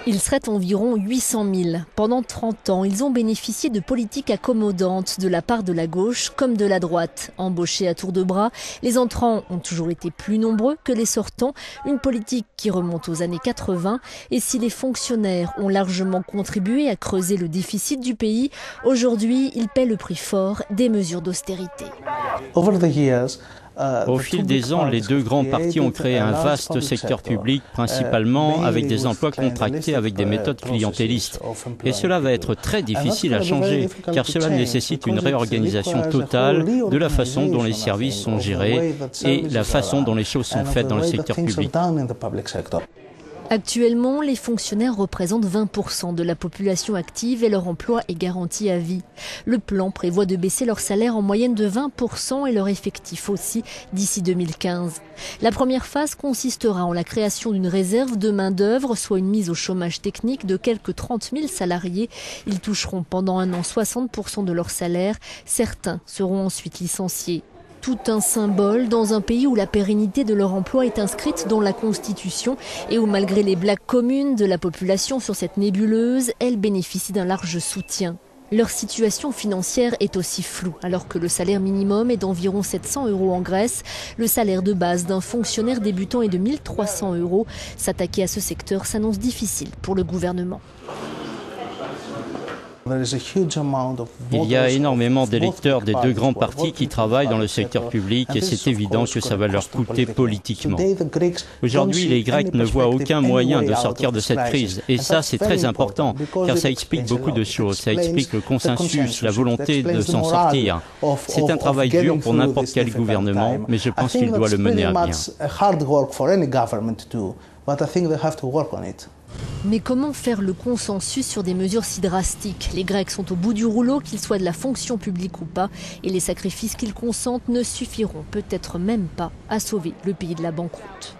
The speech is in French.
Ils seraient environ 800 000. Pendant 30 ans, ils ont bénéficié de politiques accommodantes de la part de la gauche comme de la droite. Embauchés à tour de bras, les entrants ont toujours été plus nombreux que les sortants. Une politique qui remonte aux années 80. Et si les fonctionnaires ont largement contribué à creuser le déficit du pays, aujourd'hui, ils paient le prix fort des mesures d'austérité. Au fil des ans, les deux grands partis ont créé un vaste secteur public, principalement avec des emplois contractés avec des méthodes clientélistes. Et cela va être très difficile à changer, car cela nécessite une réorganisation totale de la façon dont les services sont gérés et la façon dont les choses sont faites dans le secteur public. Actuellement, les fonctionnaires représentent 20% de la population active et leur emploi est garanti à vie. Le plan prévoit de baisser leur salaire en moyenne de 20% et leur effectif aussi d'ici 2015. La première phase consistera en la création d'une réserve de main-d'œuvre, soit une mise au chômage technique de quelques 30 000 salariés. Ils toucheront pendant un an 60% de leur salaire. Certains seront ensuite licenciés. Tout un symbole dans un pays où la pérennité de leur emploi est inscrite dans la Constitution et où, malgré les blagues communes de la population sur cette nébuleuse, elles bénéficient d'un large soutien. Leur situation financière est aussi floue, alors que le salaire minimum est d'environ 700 € en Grèce. Le salaire de base d'un fonctionnaire débutant est de 1 300 €. S'attaquer à ce secteur s'annonce difficile pour le gouvernement. Il y a énormément d'électeurs des deux grands partis qui travaillent dans le secteur public et c'est évident que ça va leur coûter politiquement. Aujourd'hui, les Grecs ne voient aucun moyen de sortir de cette crise et ça c'est très important car ça explique beaucoup de choses. Ça explique le consensus, la volonté de s'en sortir. C'est un travail dur pour n'importe quel gouvernement, mais je pense qu'il doit le mener à bien. Mais comment faire le consensus sur des mesures si drastiques? Les Grecs sont au bout du rouleau, qu'ils soient de la fonction publique ou pas, et les sacrifices qu'ils consentent ne suffiront peut-être même pas à sauver le pays de la banqueroute.